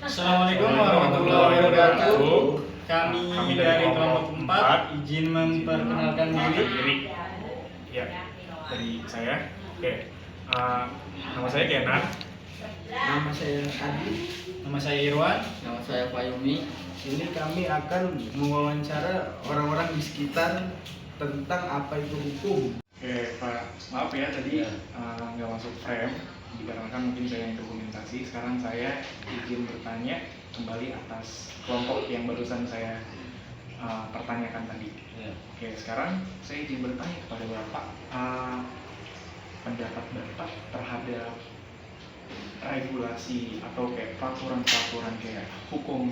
Assalamualaikum warahmatullahi wabarakatuh. Kami dari kelompok 4 izin memperkenalkan diri. Ya, dari saya. Oke, nama saya Kenan. Nama saya Adi. Nama saya Irwan. Nama saya Fayumi. Ini kami akan mewawancara orang-orang di sekitar tentang apa itu hukum. Oke, Pak, maaf ya tadi nggak masuk frame dikarenakan mungkin saya yang dokumentasi. Sekarang saya izin bertanya kembali atas kelompok yang barusan saya pertanyakan tadi. Oke, sekarang saya izin bertanya kepada Bapak, pendapat Bapak terhadap regulasi atau kayak peraturan-peraturan kayak hukum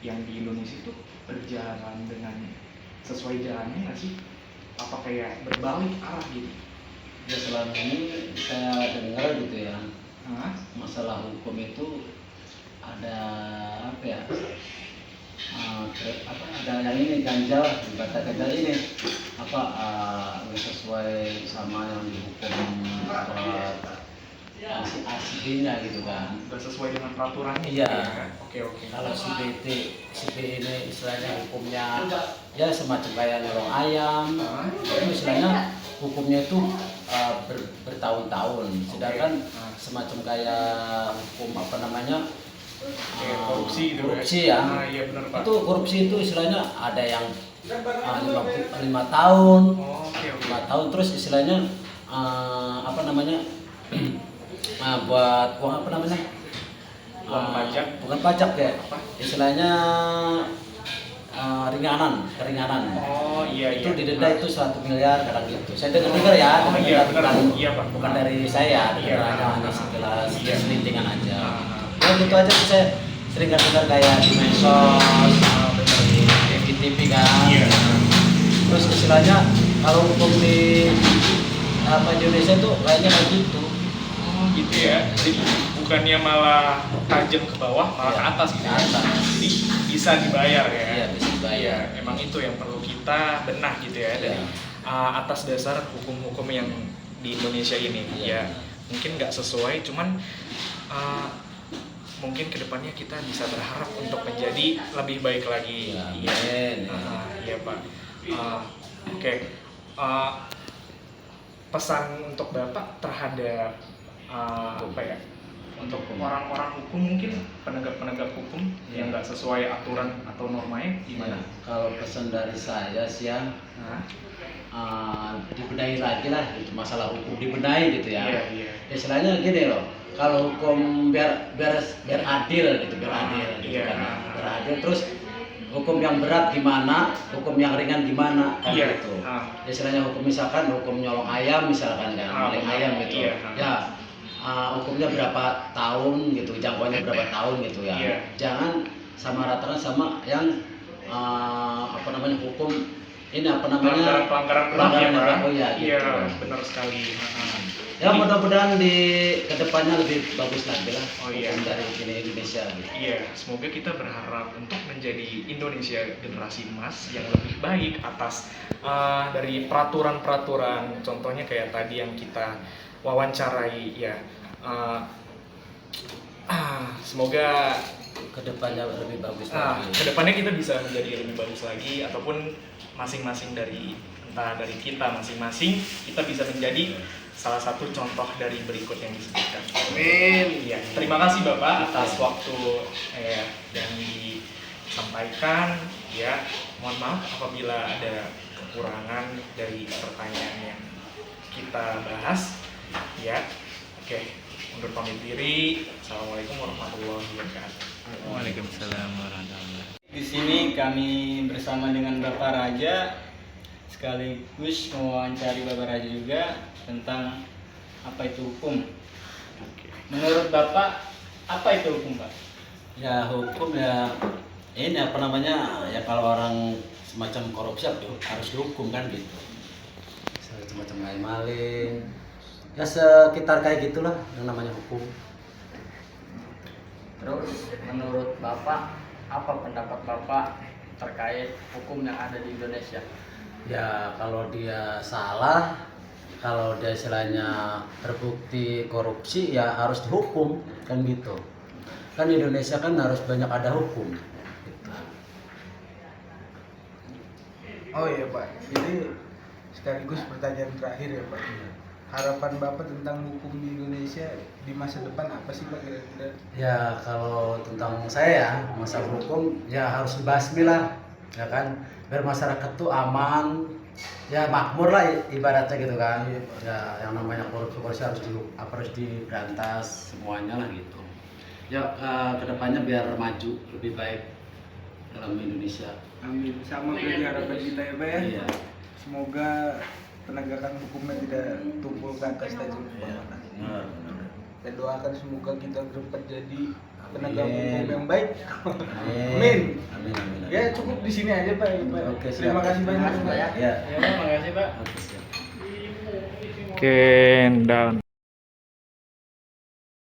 yang di Indonesia itu berjalan dengan sesuai jalannya nggak sih? Apa kayak berbalik arah gitu? Ya selama ini saya dengar gitu ya, masalah hukum itu ada apa ya? Ada yang ini ganjal, kata ganjal ini apa sesuai sama yang dihukum aslinya gitu kan. Nggak sesuai dengan peraturannya. Iya. Gitu kan? Oke. Kalau si B ini istilahnya hukumnya ya semacam kayak nyolong ayam, itu istilahnya hukumnya itu bertahun-tahun. Sedangkan semacam kayak hukum apa namanya korupsi gitu. Korupsi ya. Iya benar Pak. Itu korupsi itu istilahnya ada yang 5 tahun, Oke. 5 tahun terus istilahnya apa namanya buat uang apa namanya? Uang pajak. Bukan pajak ya, istilahnya keringanan. Oh iya. Itu didenda itu 1 miliar kadang gitu. Saya dengar ya, Oh, iya, benar. bukan, Iya, Pak. bukan dari saya, Iya. hanya sekilas Iya. selintingan aja. Ah. Ya gitu aja sih, saya sering dengar kayak di medsos, di TV kan. Iya. Terus istilahnya kalau hukum di Indonesia tuh kayaknya kayak gitu. Oh gitu ya. Jadi bukannya malah tajam ke bawah, malah ke atas gitu. Ke atas. Jadi bisa dibayar ya. Iya, bisa dibayar. Iya, emang itu yang perlu kita benah gitu ya dari atas dasar hukum-hukum yang di Indonesia ini. Iya. Ya, mungkin nggak sesuai, cuman mungkin kedepannya kita bisa berharap untuk menjadi lebih baik lagi. Iya, amin. Iya Pak. Oke. Pesan untuk Bapak terhadap apa ya? Untuk orang-orang hukum, mungkin penegak-penegak hukum yang nggak sesuai aturan atau normanya gimana? Kalau pesan dari saya sih ya, dibenahi lagi lah gitu, masalah hukum dibenahi gitu ya. Iya. Istilahnya gini loh, kalau hukum biar adil gitu, biar adil gitu Iya. kan. Biar adil, terus hukum yang berat gimana, hukum yang ringan gimana kan Iya. gitu. Istilahnya hukum misalkan hukum nyolong ayam misalkan kan, maling ayam gitu. Iya. Ya hukumnya berapa tahun gitu, jangkauannya berapa tahun gitu ya. Iya. Jangan sama ratakan sama yang apa namanya hukum ini apa namanya pelanggaran berat ya Pak? oh ya gitu. Iya, benar sekali. Ya mudah-mudahan di kedepannya lebih bagus lagi lah Oh, iya. hukum dari Indonesia gitu. Iya, semoga kita berharap untuk menjadi Indonesia generasi emas yang lebih baik atas dari peraturan-peraturan, contohnya kayak tadi yang kita wawancarai ya. Semoga Kedepannya lebih bagus lagi. kedepannya kita bisa menjadi lebih bagus lagi, ataupun masing-masing dari entah dari kita masing-masing kita bisa menjadi salah satu contoh dari berikut yang disebutkan. Amin. Ya, terima kasih Bapak atas waktu yang disampaikan. Ya, mohon maaf apabila ada kekurangan dari pertanyaan yang kita bahas. Ya, oke. Undur pamit diri. Assalamualaikum warahmatullahi wabarakatuh. Waalaikumsalam warahmatullahi wabarakatuh. Di sini kami bersama dengan Bapak Raja sekaligus mewawancari Bapak Raja juga tentang apa itu hukum. Menurut Bapak, apa itu hukum, Pak? Ya hukum ya ini apa namanya ya kalau orang semacam korupsi harus dihukum kan gitu. Semacam kayak maling. Ya sekitar kayak gitulah yang namanya hukum. Terus menurut Bapak, apa pendapat Bapak terkait hukum yang ada di Indonesia? Ya kalau dia salah, kalau dia istilahnya terbukti korupsi ya harus dihukum kan gitu. kan di Indonesia kan harus banyak ada hukum. Gitu. Oh iya Pak, ini sekaligus pertanyaan terakhir ya Pak. Harapan Bapak tentang hukum di Indonesia di masa depan apa sih Pak kira-kira? Ya kalau tentang saya ya, masalah hukum ya harus dibasmi lah, ya kan, biar masyarakat tuh aman, ya makmur lah ibaratnya gitu kan. Ya yang namanya korupsi harus diberantas semuanya lah gitu. Ya kedepannya biar maju lebih baik dalam Indonesia. Amin. Sama dari harapan kita ya Pak ya. Iya. Semoga penegakan hukumnya tidak tumpul ke atas saja. Benar. Dan doakan semoga kita dapat jadi penegak Amin. hukum yang baik. Amin. Amin. Amin. Ya cukup di sini aja Pak. Pak. Oke, siap. Terima kasih banyak Pak ya. Ya. Ya, Pak, makasih Pak. Oke, siap. Oke, down.